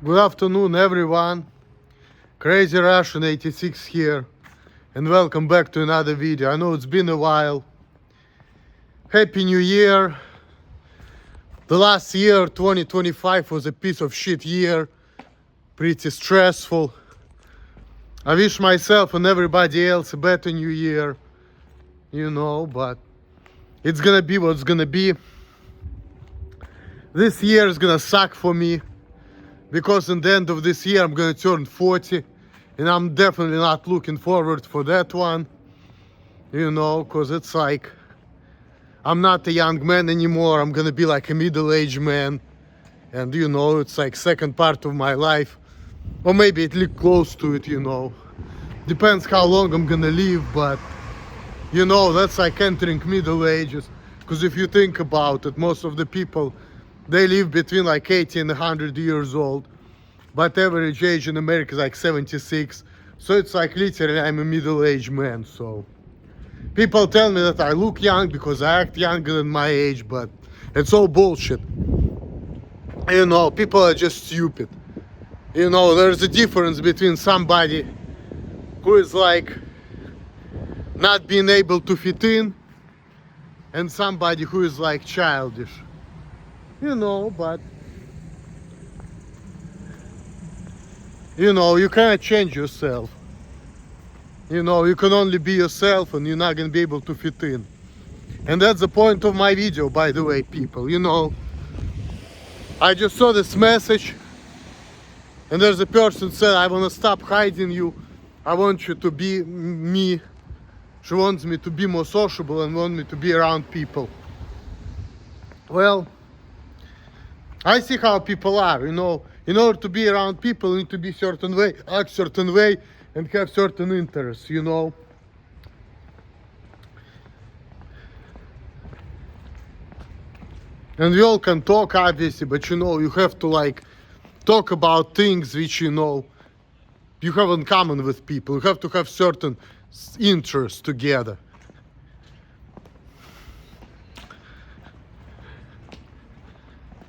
Good afternoon, everyone. Crazy Russian 86 here, and welcome back to another video. I know it's been a while. Happy New Year. The last year, 2025, was a piece of shit year. Pretty stressful. I wish myself and everybody else a better New Year, but it's gonna be what's gonna be. This year is gonna suck for me, because in the end of this year I'm gonna turn 40, and I'm definitely not looking forward for that one, because it's like I'm not a young man anymore. I'm gonna be like a middle-aged man, and it's like second part of my life, or maybe it look close to it. Depends how long I'm gonna live, but that's like entering middle ages. Because if you think about it, most of the people, they live between like 80 and 100 years old, but average age in America is like 76. So it's like literally I'm a middle-aged man. So people tell me that I look young because I act younger than my age, but it's all bullshit. People are just stupid. There's a difference between somebody who is like not being able to fit in and somebody who is like childish. But you cannot change yourself. You can only be yourself, and you're not gonna be able to fit in. And that's the point of my video, by the way, people. I just saw this message, and there's a person said, I wanna stop hiding you. I want you to be me. She wants me to be more sociable and want me to be around people. Well, I see how people are. In order to be around people, you need to be certain way, act certain way, and have certain interests. And we all can talk, obviously, but you have to like talk about things which you have in common with people. You have to have certain interests together.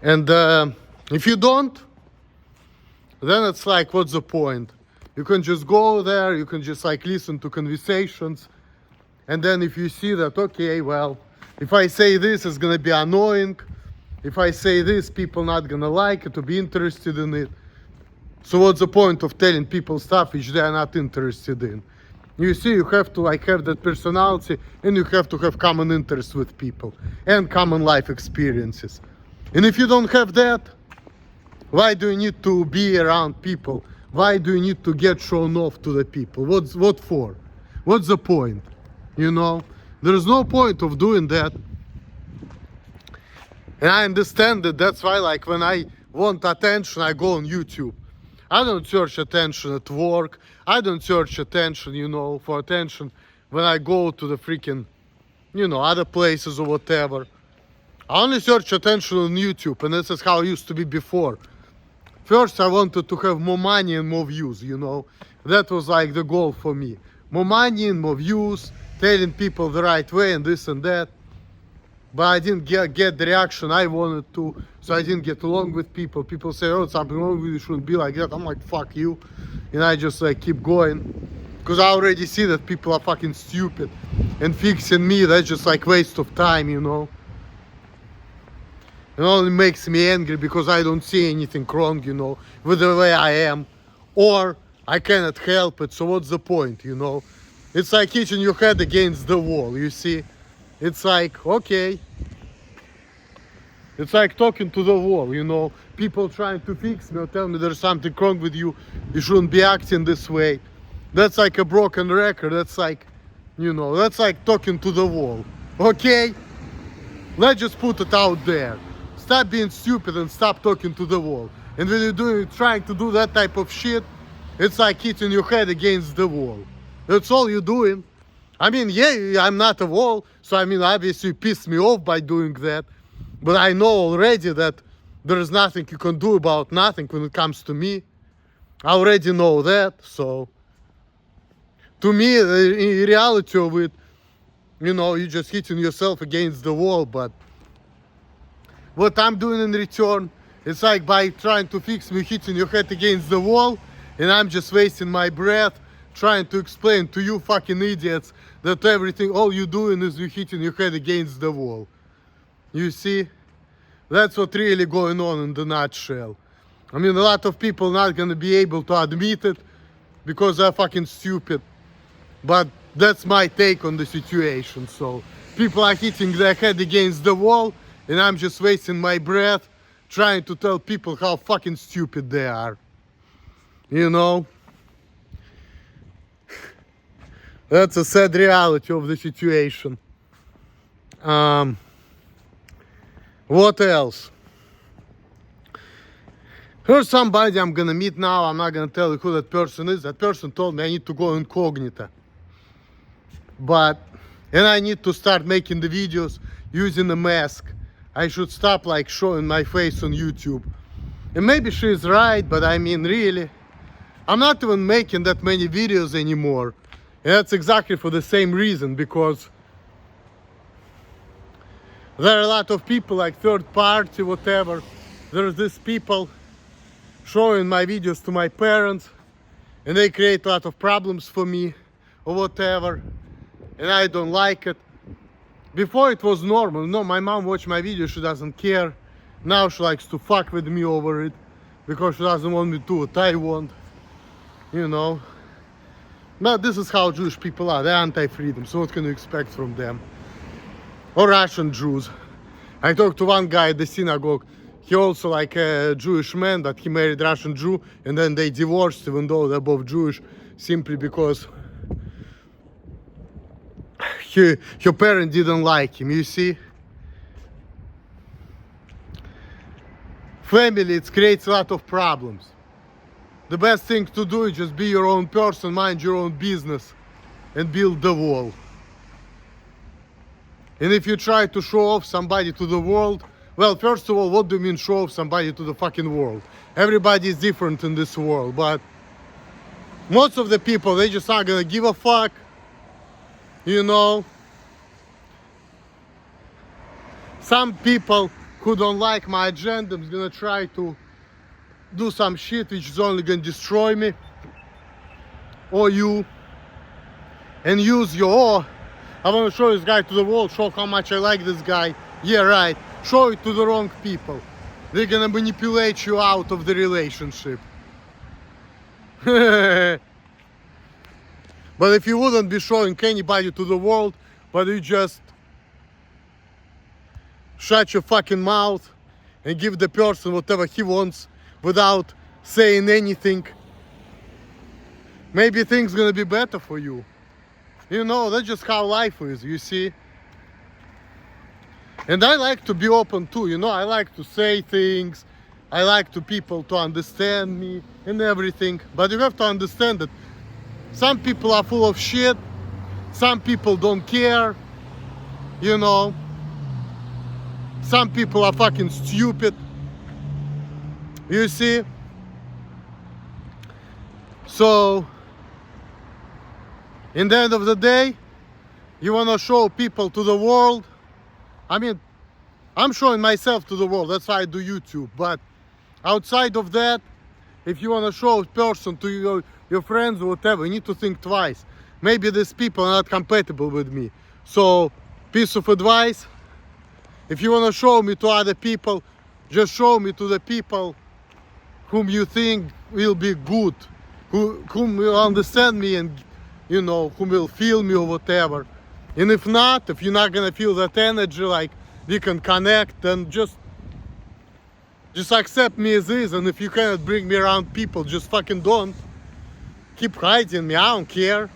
And if you don't, then it's like, what's the point? You can just go there, you can just like listen to conversations, and then if you see that, okay, well, if I say this, it's gonna be annoying. If I say this, people not gonna like it, to be interested in it. So what's the point of telling people stuff which they are not interested in? You see, you have to like have that personality, and you have to have common interests with people and common life experiences. And if you don't have that, why do you need to be around people? Why do you need to get shown off to the people? What for? What's the point? There's no point of doing that. And I understand that. That's why, like, when I want attention, I go on YouTube. I don't search attention at work. I don't search attention, for attention when I go to the freaking, other places or whatever. I only search attention on YouTube, and this is how it used to be before. First, I wanted to have more money and more views, That was like the goal for me. More money and more views, telling people the right way and this and that. But I didn't get the reaction I wanted to, so I didn't get along with people. People say, oh, something wrong with you, shouldn't be like that. I'm like, fuck you. And I just like keep going. Because I already see that people are fucking stupid. And fixing me, that's just like waste of time, It only makes me angry because I don't see anything wrong, with the way I am. Or I cannot help it, so what's the point, It's like hitting your head against the wall, you see? It's like, okay. It's like talking to the wall, People trying to fix me or tell me there's something wrong with you. You shouldn't be acting this way. That's like a broken record. That's like, that's like talking to the wall. Okay? Let's just put it out there. Stop being stupid and stop talking to the wall. And when you're trying to do that type of shit, it's like hitting your head against the wall. That's all you're doing. I mean, yeah, I'm not a wall, so obviously you pissed me off by doing that. But I know already that there is nothing you can do about nothing when it comes to me. I already know that, so to me, the reality of it, you're just hitting yourself against the wall. But what I'm doing in return It's like by trying to fix me hitting your head against the wall, and I'm just wasting my breath trying to explain to you fucking idiots that everything, all you're doing is you hitting your head against the wall. You see? That's what really going on in the nutshell. I mean, a lot of people not gonna be able to admit it because they're fucking stupid. But that's my take on the situation. So people are hitting their head against the wall, and I'm just wasting my breath trying to tell people how fucking stupid they are. You know? That's a sad reality of the situation. What else? Here's somebody I'm gonna meet now. I'm not gonna tell you who that person is. That person told me I need to go incognito. And I need to start making the videos using a mask. I should stop like showing my face on YouTube. And maybe she's right, but I mean really, I'm not even making that many videos anymore. And that's exactly for the same reason, because there are a lot of people like third party, whatever. There's these people showing my videos to my parents, and they create a lot of problems for me or whatever, and I don't like it. Before it was normal. No, my mom watched my videos, she doesn't care. Now she likes to fuck with me over it because she doesn't want me to do what I want, you know. But this is how Jewish people are. They're anti-freedom, so what can you expect from them? Or Russian Jews. I talked to one guy at the synagogue. He also like a Jewish man, but he married Russian Jew, and then they divorced even though they're both Jewish, simply because her parent didn't like him, you see. Family, it creates a lot of problems. The best thing to do is just be your own person, mind your own business, and build the wall. And if you try to show off somebody to the world, well, first of all, what do you mean show off somebody to the fucking world? Everybody is different in this world, but most of the people, they just aren't gonna give a fuck, you know. Some people who don't like my agenda is gonna try to do some shit which is only gonna destroy me or you, and use your, I want to show this guy to the world, show how much I like this guy. Yeah, right. Show it to the wrong people. They're gonna manipulate you out of the relationship. But if you wouldn't be showing anybody to the world, but you just shut your fucking mouth and give the person whatever he wants without saying anything, maybe things gonna be better for you. You know, that's just how life is, you see. And I like to be open too, you know, I like to say things, I like to people to understand me and everything. But you have to understand that some people are full of shit, some people don't care, you know. Some people are fucking stupid, you see. So, in the end of the day, you wanna show people to the world. I mean, I'm showing myself to the world, that's why I do YouTube. But outside of that, if you want to show a person to your friends or whatever, you need to think twice. Maybe these people are not compatible with me. So, piece of advice, if you want to show me to other people, just show me to the people whom you think will be good, whom will understand me and, you know, whom will feel me or whatever. And if not, if you're not gonna feel that energy, like we can connect, then just accept me as is. And if you cannot bring me around people, just fucking don't. Keep hiding me, I don't care.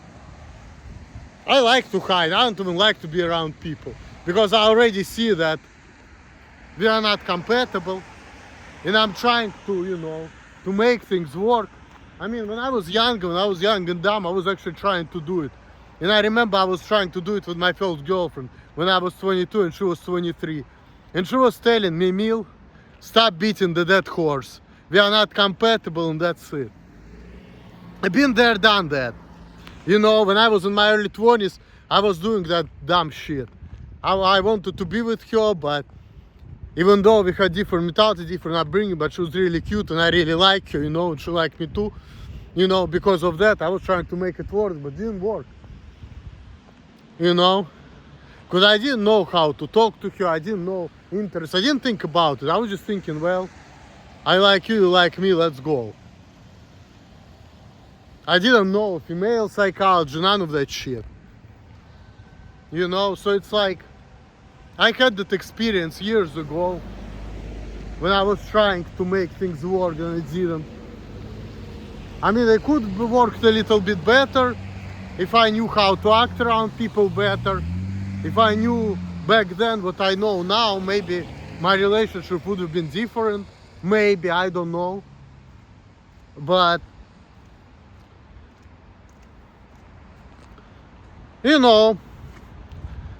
I like to hide, I don't even like to be around people. Because I already see that we are not compatible. And I'm trying to, you know, to make things work. I mean, when I was young and dumb, I was actually trying to do it. And I remember I was trying to do it with my first girlfriend when I was 22 and she was 23. And she was telling me, Emil, stop beating the dead horse. We are not compatible and that's it. I've been there, done that. You know, when I was in my early 20s, I was doing that dumb shit. I wanted to be with her, but Even though we had different mentality, different upbringing, but she was really cute and I really like her, and she liked me too. Because of that, I was trying to make it work, but it didn't work. Because I didn't know how to talk to her, I didn't know interest, I didn't think about it. I was just thinking, well, I like you, you like me, let's go. I didn't know female psychology, none of that shit. So it's like, I had that experience years ago when I was trying to make things work and it didn't. I mean, it could have worked a little bit better if I knew how to act around people better. If I knew back then what I know now, maybe my relationship would have been different. Maybe, I don't know. But,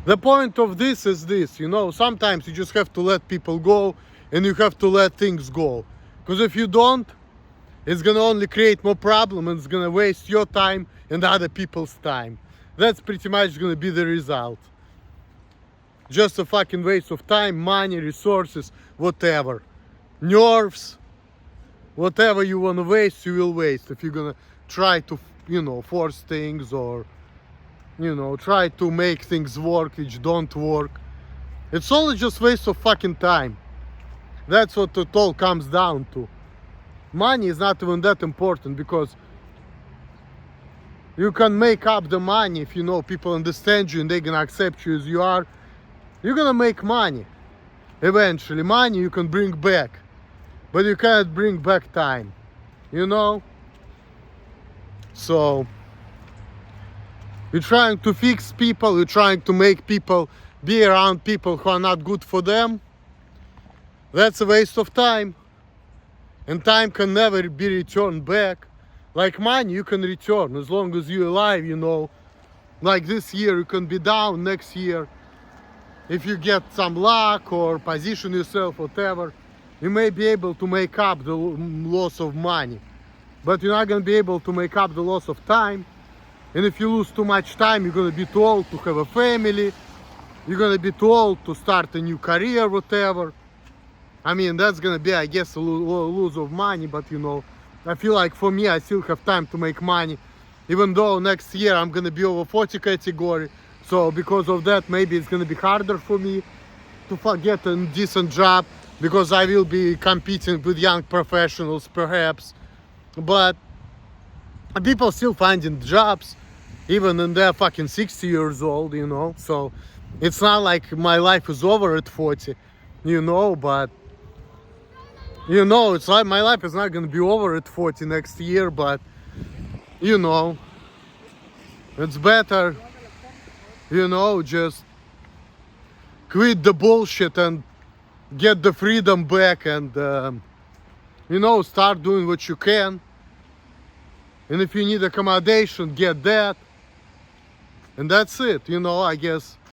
the point of this is this, sometimes you just have to let people go and you have to let things go. Because if you don't, it's gonna only create more problem and it's gonna waste your time and other people's time. That's pretty much gonna be the result. Just a fucking waste of time, money, resources, whatever. Nerves, whatever you wanna waste, you will waste. If you're gonna try to, force things or, try to make things work which don't work. It's only just waste of fucking time. That's what it all comes down to. Money is not even that important because you can make up the money if people understand you and they're gonna accept you as you are. You're gonna make money. Eventually, money you can bring back, but you can't bring back time. So you're trying to fix people, you're trying to make people be around people who are not good for them. That's a waste of time. And time can never be returned back. Like money, you can return as long as you're alive, Like this year, you can be down next year. If you get some luck or position yourself, whatever, you may be able to make up the loss of money. But you're not going to be able to make up the loss of time. And if you lose too much time, you're going to be too old to have a family. You're going to be too old to start a new career, whatever. I mean, that's gonna be, I guess, a lose of money, but I feel like for me, I still have time to make money, even though next year I'm gonna be over 40 category. So because of that, maybe it's gonna be harder for me to get a decent job because I will be competing with young professionals, perhaps. But people still finding jobs, even when they're fucking 60 years old, So it's not like my life is over at 40, but. It's like my life is not going to be over at 40 next year, but, it's better, just quit the bullshit and get the freedom back and, start doing what you can. And if you need accommodation, get that. And that's it, I guess.